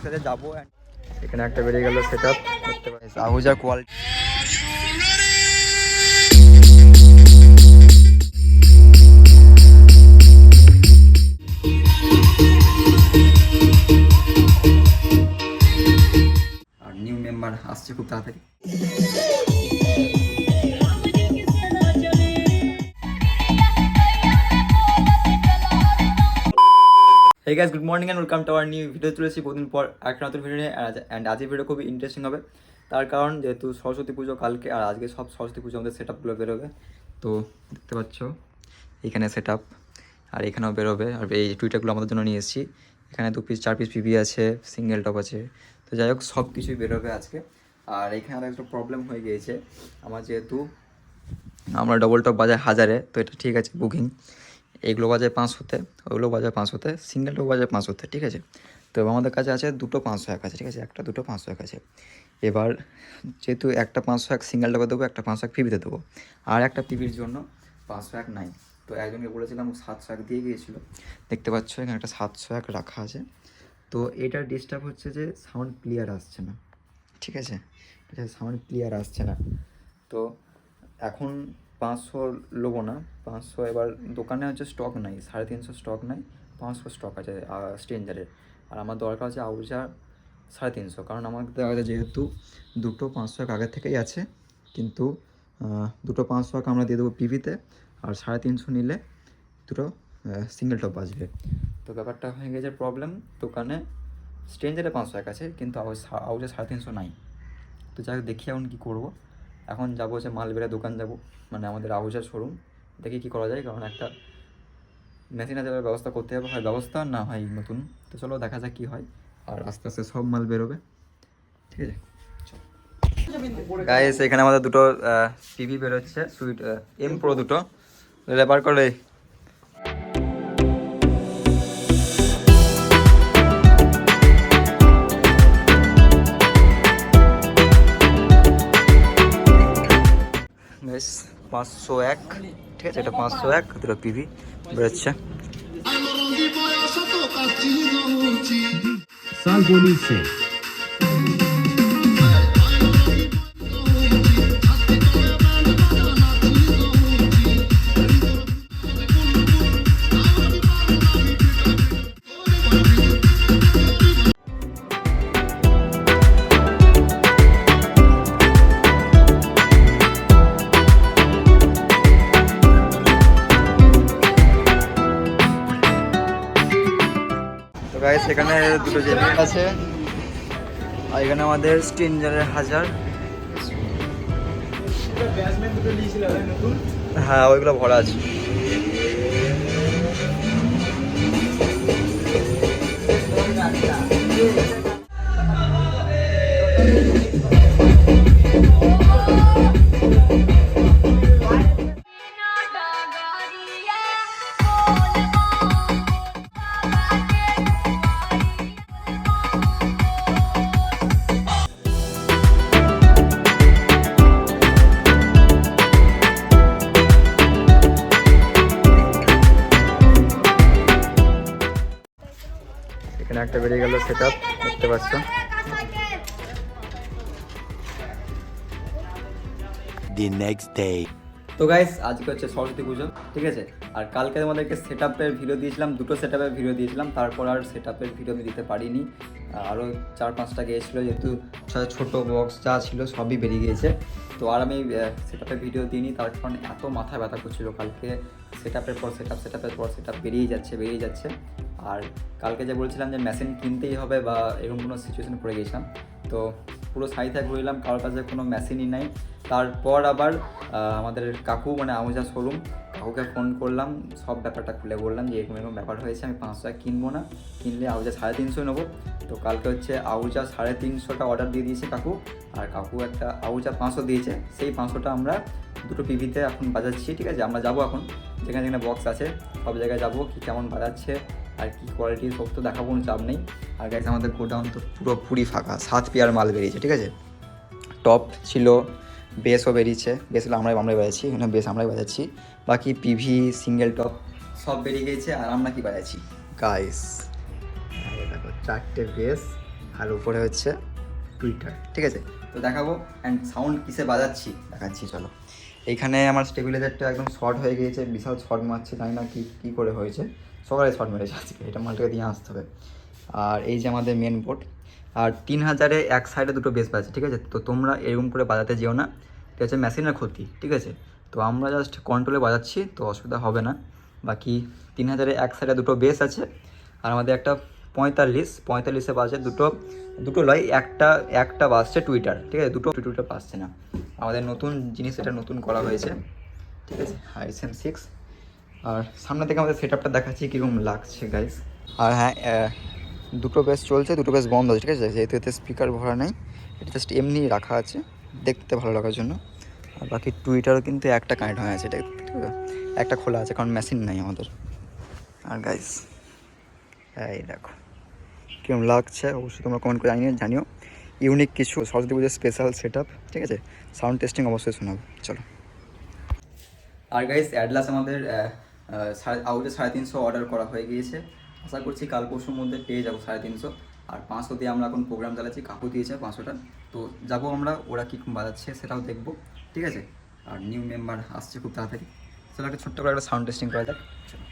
বক্সে যাবো। এখানে একটা বেরিয়ে গেল সেট আপ দেখতে পাচ্ছি আহুজা কোয়ালিটি। আর নিউ মেম্বার আসছে খুব তাড়াতাড়ি। Hey guys, good morning and welcome to our new video. চলেছি বহুদিন পর একটা নতুন ভিডিও নিয়ে। অ্যান্ড আজকের ভিডিও খুবই ইন্টারেস্টিং হবে, তার কারণ যেহেতু সরস্বতী পুজো কালকে আর আজকে সব সরস্বতী পুজো আমাদের সেট আপগুলো বেরোবে। তো দেখতে পাচ্ছ এখানে সেট আপ আর এখানেও বেরোবে। আর এই টুইটারগুলো আমাদের জন্য নিয়ে এসেছি। এখানে 2 পিস 4 পিস পিভি আছে, সিঙ্গেল টপ আছে। তো যাই হোক সব কিছুই বেরোবে আজকে। আর এখানে আমার একটা প্রবলেম হয়ে গিয়েছে, আমার যেহেতু আমরা ডবল টপ বাজায় 1000-এ, তো এটা ঠিক আছে বুকিং। এগুলো বাজায় 500-তে, ওগুলো বাজায় 500-তে, সিঙ্গেলটাও বাজায় 500-তে, ঠিক আছে। তো আমাদের কাছে আছে দুটো 501 আছে, ঠিক আছে, একটা দুটো 501 আছে। এবার যেহেতু একটা 501 সিঙ্গেল টপে দেবো, একটা 501 পিভিতে দেবো, আর একটা পিভির জন্য 501 নাই। তো একজনকে বলেছিলাম 701 দিয়ে গিয়েছিলো। দেখতে পাচ্ছ এখানে একটা 701 রাখা আছে। তো এটার ডিস্টার্ব হচ্ছে যে সাউন্ড ক্লিয়ার আসছে না, ঠিক আছে, এটা সাউন্ড ক্লিয়ার আসছে না। তো এখন 500 লোবো না, 500 এবার দোকানে হচ্ছে স্টক নাই, 350 স্টক নাই, 500 স্টক আছে স্ট্রেঞ্জারের। আর আমার দরকার আছে আউজা 350, কারণ আমার দেখা যায় যেহেতু দুটো 501 আগের থেকেই আছে, কিন্তু দুটো 501 আমরা দিয়ে দেবো পিভিতে, আর 350 নিলে দুটো সিঙ্গেল টপ বাজবে। তো ব্যাপারটা হয়ে গেছে প্রবলেম, দোকানে স্ট্রেঞ্জারে 501 আছে কিন্তু আউজা 350 নাই। তো যাই হোক দেখি এখন কী করবো। এখন যাবো যে মালবেড়া দোকান যাব, মানে আমাদের আহুজার শোরুম, দেখি কী করা যায়, কারণ একটা মেশিনারির ব্যবস্থা করতে হবে, হয় ব্যবস্থা না হয় নতুন। তো চলো দেখা যাক কী হয়, আর আস্তে আস্তে সব মাল বেরোবে, ঠিক আছে। গাইস এখানে আমাদের দুটো টিভি বেরোচ্ছে, সুইট এম প্রো দুটো, রেপার করে। বেশ 501, ঠিক আছে, এটা 501 দুটো পিভি বেরোচ্ছে। গাইস এখানে দুটো জেনারেল আছে, আর এখানে আমাদের স্ট্রেঞ্জারের 1000। হ্যাঁ ওইগুলো ভরা আছে। এখানে একটা বেরিয়ে গেল সেট আপ দেখতে পাচ্ছ। তো গাইস আজকে হচ্ছে সরস্বতী পুজো, ঠিক আছে। আর কালকে আমাদেরকে সেট আপের ভিডিও দিয়েছিলাম, দুটো সেট আপের ভিডিও দিয়েছিলাম, তারপর আর সেট আপের ভিডিও আমি দিতে পারিনি। আরও 4-5টা গিয়েছিলো, যেহেতু ছোটো বক্স যা ছিল সবই বেরিয়ে গিয়েছে। তো আর আমি সেট আপের ভিডিও দিইনি, তার কারণ এত মাথা ব্যথা করছিলো কালকে। সেট আপের পর সেট আপ, সেট আপের পর সেট আপ বেরিয়ে যাচ্ছে। আর কালকে যে বলছিলাম যে মেশিন কিনতেই হবে বা এরকম কোনো সিচুয়েশানে পড়ে গেছিলাম, তো পুরো সাইথে ঘুরলাম, কারোর কাছে কোনো মেশিনই নাই। তারপর আবার আমাদের কাকু, মানে আহুজা শোরুম, কাকুকে ফোন করলাম, সব ব্যাপারটা খুলে বললাম যে এরকম ব্যাপার হয়েছে, আমি 500 কিনবো না, কিনলে আহুজা 350 নেবো। তো কালকে হচ্ছে আহুজা 350টা অর্ডার দিয়ে দিয়েছে কাকু, আর কাকু একটা আহুজা 500 দিয়েছে। সেই 500টা আমরা দুটো পিভিতে এখন বাজাচ্ছি, ঠিক আছে। আমরা যাবো এখন যেখানে যেখানে বক্স আছে সব জায়গায় যাবো, কী কেমন বাজাচ্ছে আর কি কোয়ালিটি সব তো দেখাবো, কোনো চাপ নেই। আর গাইস আমাদের গোডাউন তো পুরোপুরি ফাঁকা, 7 পেয়ার মাল বেরিয়েছে, ঠিক আছে। টপ ছিল, বেসও বেরিয়েছে, বেস হলো আমরাই বাজাচ্ছি, এখানে বেস আমরাই বাজাচ্ছি। বাকি পিভি সিঙ্গেল টপ সব বেরিয়ে গিয়েছে, আর আমরা কি বাজাচ্ছি গাইস। দেখো 4টে বেস আর উপরে হচ্ছে টুইটার, ঠিক আছে। তো দেখাবো অ্যান্ড সাউন্ড কিসে বাজাচ্ছি দেখাচ্ছি, চলো। এইখানে আমার স্টেবিলাইজারটা একদম শর্ট হয়ে গিয়েছে, বিশাল শর্ট মারছে, জানি না কী করে হয়েছে, সকালে শর্ট মেরেছে আজকে, এটা মালটাকে দিয়ে আসতে হবে। আর এই যে আমাদের মেন বোর্ড, আর 3000-এ এক সাইডে দুটো বেস বাজে, ঠিক আছে। তো তোমরা এরকম করে বাজাতে যেও না, ঠিক আছে, মেশিনের ক্ষতি, ঠিক আছে। তো আমরা জাস্ট কন্ট্রোলে বাজাচ্ছি, তো অসুবিধা হবে না। বাকি 3000-এ এক সাইডে দুটো বেস আছে, আর আমাদের একটা 45-এ বাজে দুটো লয়, একটা বাজছে টুইটার, ঠিক আছে, দুটো টুইটার বাজছে না। আমাদের নতুন জিনিস, এটা নতুন করা হয়েছে, ঠিক আছে, SM6। আর সামনে থেকে আমাদের সেট আপটা দেখাচ্ছি কীরকম লাগছে গাইস। আর হ্যাঁ, দুটো বেস চলছে, দুটো বেস বন্ধ আছে, ঠিক আছে, যেহেতু এতে স্পিকার ভরা নেই, এটা জাস্ট এমনি রাখা আছে দেখতে ভালো লাগার জন্য। আর বাকি টুইটারও কিন্তু একটা কানেক্ট হয়ে আছে, এটা একটা খোলা আছে, কারণ মেশিন নাই আমাদের। আর গাইস এই দেখো কীরকম লাগছে, অবশ্যই তোমরা কমেন্ট করে জানিও। ইউনিক কিছু সরস্বতী পুজোর স্পেশাল সেট আপ, ঠিক আছে। সাউন্ড টেস্টিং অবশ্যই শোনাবো, চলো। আর গাইস অ্যাডলাস আমাদের আউটে 350 অর্ডার করা হয়ে গিয়েছে, আশা করছি কাল পরশুর মধ্যে পেয়ে যাবো 350। আর 500 দিয়ে আমরা এখন প্রোগ্রাম চালাচ্ছি, কাকু দিয়েছে 500টা, তো যাবো আমরা, ওরা কীরকম বাজাচ্ছে সেটাও দেখবো, ঠিক আছে। আর নিউ মেম্বার আসছে খুব তাড়াতাড়ি, চলো একটা ছোট্ট করে একটা সাউন্ড টেস্টিং করা যাক, চলো।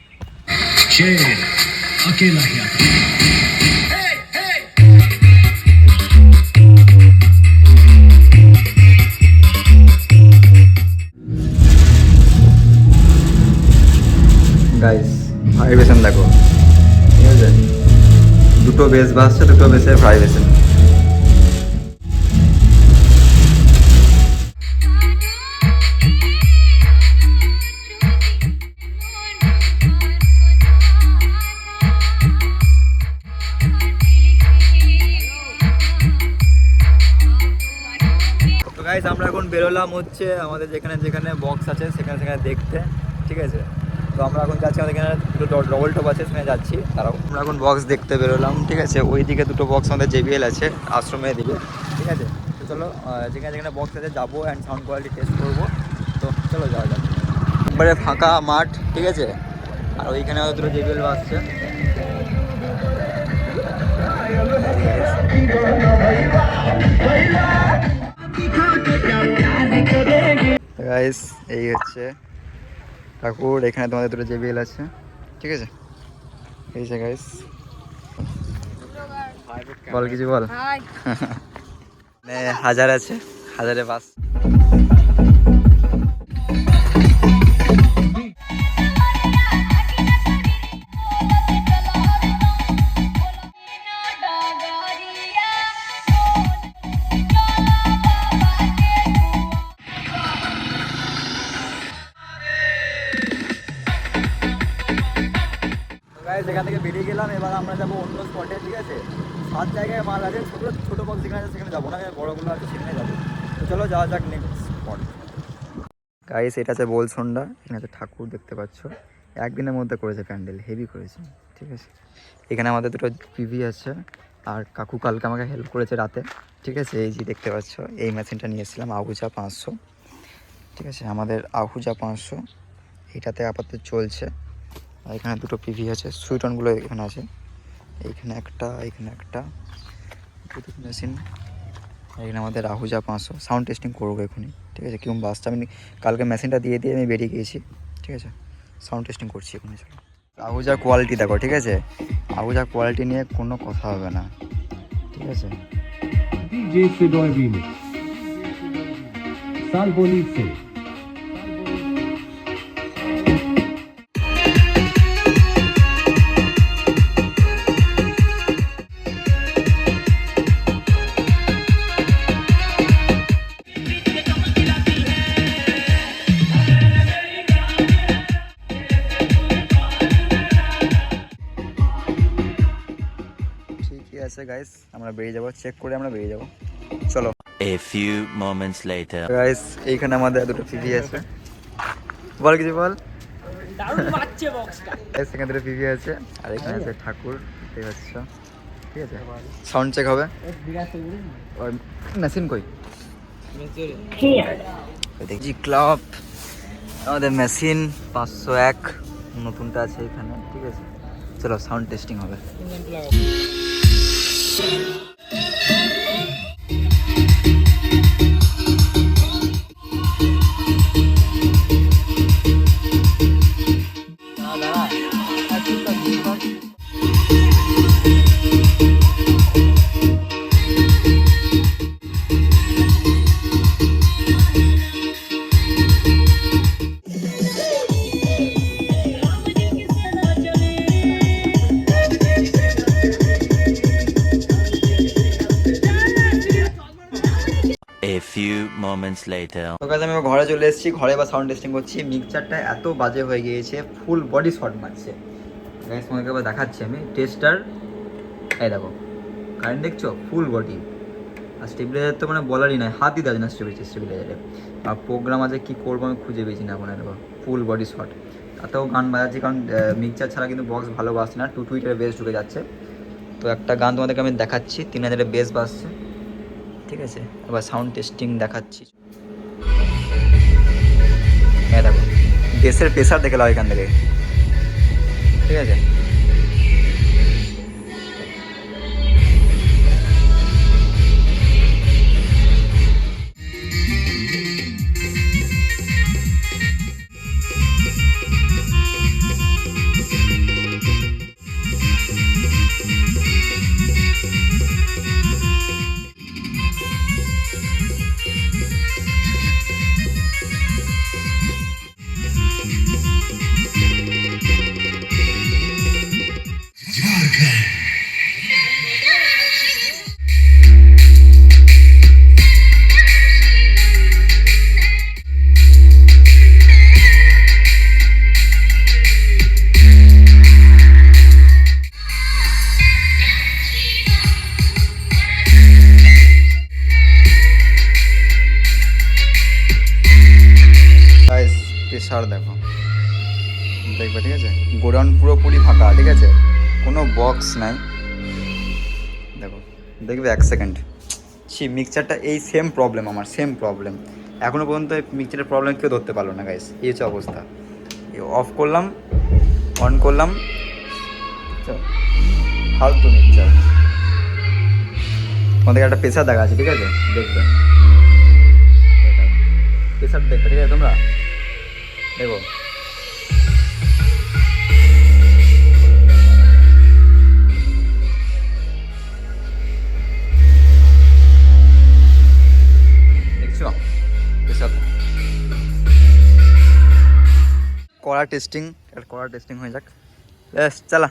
গাইস ভাইব্রেশন দেখো, ঠিক আছে, দুটো বেস বাজছে, দুটো বেসের ভাইব্রেশন। তো গাইস আমরা এখন বেরোলাম হচ্ছে আমাদের যেখানে বক্স আছে সেখানে দেখতে, ঠিক আছে। তো আমরা এখন যাচ্ছি, আমাদের এখানে দুটো ডবল টপ আছে, সেখানে যাচ্ছি, তারাও আমরা এখন বক্স দেখতে বেরোলাম, ঠিক আছে। ওই দিকে দুটো বক্স আমাদের JBL আছে আশ্রমের দিকে, ঠিক আছে। তো চলো যেখানে বক্স আছে যাবো অ্যান্ড সাউন্ড কোয়ালিটি টেস্ট করবো, তো চলো যাওয়া যাক। একবারে ফাঁকা মাঠ, ঠিক আছে, আর ওইখানে হয়তো দুটো JBL বাজছে। গাইস এই হচ্ছে ঠাকুর, এখানে তোমাদের দুটো JBL আছে, ঠিক আছে। এই যে গাইস বল, কিছু বল। হাজার আছে, হাজারে বাস। সেখান থেকে বেরিয়ে গেলাম, এবার আমরা যাবো অন্য স্পটে, ঠিক আছে। 7 জায়গায় মাল আছে, ছোটো বক্স যেখানে আছে সেখানে যাবো না, বড়োগুলো আছে সেখানে যাবো। তো চলো যাওয়া যাক নেক্সট স্পট। গাইস এটা আছে বোলসন্ডা, এখানে আছে ঠাকুর দেখতে পাচ্ছ, একদিনের মধ্যে করেছে প্যান্ডেল, হেভি করেছে, ঠিক আছে। এখানে আমাদের দুটো পিভি আছে, আর কাকু কালকে আমাকে হেল্প করেছে রাতে, ঠিক আছে। এই যে দেখতে পাচ্ছ এই মেশিনটা নিয়ে এসেছিলাম, আহুজা 500, ঠিক আছে, আমাদের আহুজা 500, এইটাতে আপাতত চলছে। আর এখানে দুটো পিভি আছে, সুইটনগুলো এখানে আছে, এইখানে একটা দুটো মেশিন। এখানে আমাদের আহুজা 500, সাউন্ড টেস্টিং করবো এখনই, ঠিক আছে। কিরকম বাসটা আমি কালকে মেশিনটা দিয়ে আমি বেরিয়ে গিয়েছি, ঠিক আছে, সাউন্ড টেস্টিং করছি এখনই, চলো। আহুজার কোয়ালিটি দেখো, ঠিক আছে, আহুজার কোয়ালিটি নিয়ে কোনো কথা হবে না, ঠিক আছে। ঠিকই আছে গাইস, আমরা বেরিয়ে যাবো, চেক করে আমরা বেরিয়ে যাবো, চলো। A few moments later. Guys এইখানে আমাদের দুটো পিভি আছে, বল কিছু বল। দারুণ বাজছে বক্সটা। এখানে দুটো পিভি আছে, আর এখানে আছে ঠাকুর, ঠিক আছে, ঠিক আছে। সাউন্ড চেক হবে, আর মেশিন কই দেখছি ক্লাব, আমাদের মেশিন 501 নতুনটা আছে এখানে, ঠিক আছে। চলো সাউন্ড টেস্টিং হবে। moments later. তো কাজ আমি এবার ঘরে চলে এসেছি, ঘরে বা সাউন্ড টেস্টিং করছি। মিক্সচারটা এত বাজে হয়ে গিয়েছে, ফুল বডি শট মারছে। গাইস তোমাদেরকে আবার দেখাচ্ছি আমি টেস্টার, এই দেখো কারেন্ট দেখছো, ফুল বডি। আর স্টেবিলাইজার তো মানে বলারই নয়, হাতই দেয় না স্টেবিলাইজারে। আর প্রোগ্রাম আছে কী করবো আমি খুঁজে পেয়েছি না এখন, দেখো ফুল বডি শট। তাতেও গান বাজাচ্ছি কারণ মিক্সচার ছাড়া কিন্তু বক্স ভালো বাজছে না, 2 বেস ঢুকে যাচ্ছে। তো একটা গান তোমাদেরকে আমি দেখাচ্ছি, 3000 বেস বাজছে, ঠিক আছে। এবার সাউন্ড টেস্টিং দেখাচ্ছি, হ্যাঁ দেখো বেসের প্রেসার দেখে নাও এখান থেকে, ঠিক আছে। গাইস প্রেসার দেখো, দেখবে ঠিক আছে। গোডাউন পুরোপুরি ফাঁকা, ঠিক আছে, কোনো বক্স নাই। দেখো দেখবে 1 সেকেন্ড। মিক্সচারটা এই সেম প্রবলেম, আমার সেম প্রবলেম। এখনও পর্যন্ত মিক্সচারের প্রবলেম কেউ ধরতে পারলো না গাইস, এই হচ্ছে অবস্থা। অফ করলাম, অন করলাম, ফালতু মিক্সচার। তোমাদেরকে একটা প্রেসার দেখা আছে, ঠিক আছে, দেখবে প্রেসার দেখবে, ঠিক আছে তোমরা দেখো। দেখছো প্রেসার, কড়া টেস্টিং, কড়া টেস্টিং হয়ে যাক। ব্যাস চালা।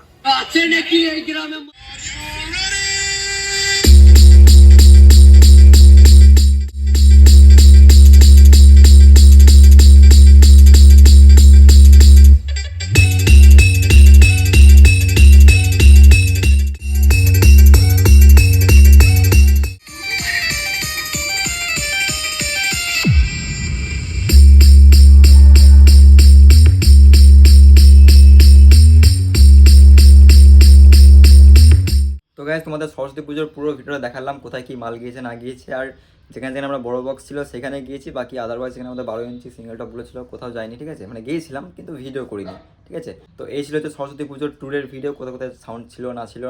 তো গাইস তোমাদের সরস্বতী পুজোর পুরো ভিডিওটা দেখালাম, কোথায় কি মাল গিয়েছে না গিয়েছে। আর যেখানে যেখানে আমরা বড় বক্স ছিল সেখানে গিয়েছি, বাকি আদারওয়াইজ সেখানে আমাদের 12 ইঞ্চি সিঙ্গেল টপ ছিল কোথাও যায়নি, ঠিক আছে। মানে গিয়েছিলাম কিন্তু ভিডিও করিনি, ঠিক আছে। তো এই ছিল হচ্ছে সরস্বতী পুজোর ট্যুরের ভিডিও, কোথায় কোথায় সাউন্ড ছিল না ছিল।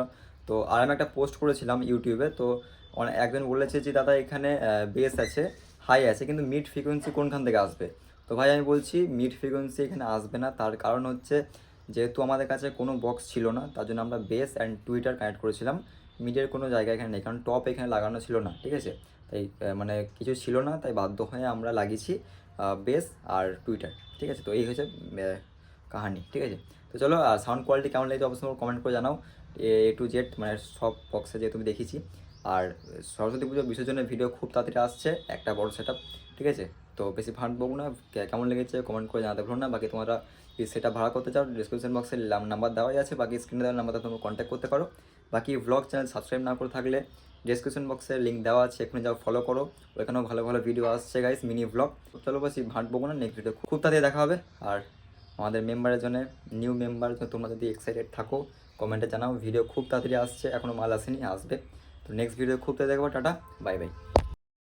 তো আর আমি একটা পোস্ট করেছিলাম ইউটিউবে, তো একজন বলেছে যে দাদা এখানে বেস আছে, হাই আছে, কিন্তু মিড ফ্রিকোয়েন্সি কোনখান থেকে আসবে। তো ভাই আমি বলছি মিড ফ্রিকোয়েন্সি এখানে আসবে না, তার কারণ হচ্ছে যেহেতু আমাদের কাছে কোনো বক্স ছিল না, তার জন্য আমরা বেস অ্যান্ড টুইটার কানেক্ট করেছিলাম। মিডের কোনো জায়গা এখানে নেই, কারণ টপ এখানে লাগানো ছিল না, ঠিক আছে। তাই মানে কিছু ছিল না, তাই বাধ্য হয়ে আমরা লাগিয়েছি বেস আর টুইটার, ঠিক আছে। তো এই হচ্ছে কাহানি, ঠিক আছে। তো চলো, আর সাউন্ড কোয়ালিটি কেমন লেগেছে অবশ্যই কমেন্ট করে জানাও। A to Z মানে সব বক্সে যেহেতু আমি দেখেছি। আর সরস্বতী পুজোর বিসর্জনের ভিডিও খুব তাড়াতাড়ি আসছে, একটা বড় সেট আপ, ঠিক আছে। তো বেশি ফাঁটবো না, কেমন লেগেছে কমেন্ট করে জানাতে ভুলো না। বাকি তোমরা এই সেট আপ ভাড়া করতে চাও, ডিসক্রিপশন বক্সে নাম্বার দেওয়াই আছে, বাকি স্ক্রিনে দেওয়ার নাম্বারটা তোমরা কন্ট্যাক্ট করতে পারো। বাকি ব্লগ চ্যানেল সাবস্ক্রাইব না করে থাকলে ডিসক্রিপশন বক্সে লিঙ্ক দেওয়া আছে, এখানে যাও ফলো করো, ওইখানেও ভালো ভালো ভিডিও আসছে গাইস, মিনি ব্লগ। চলো বেশি ভাঁটবো না, নেক্সট ভিডিও খুব তাড়াতাড়ি দেখা হবে। আর আমাদের মেম্বারের জন্য, নিউ মেম্বার তোমরা যদি এক্সাইটেড থাকো কমেন্টে জানাও। ভিডিও খুব তাড়াতাড়ি আসছে, এখনও মাল আসেনি, আসবে। তো নেক্সট ভিডিও খুব তাড়াতাড়ি দেখবো। Tata, bye bye.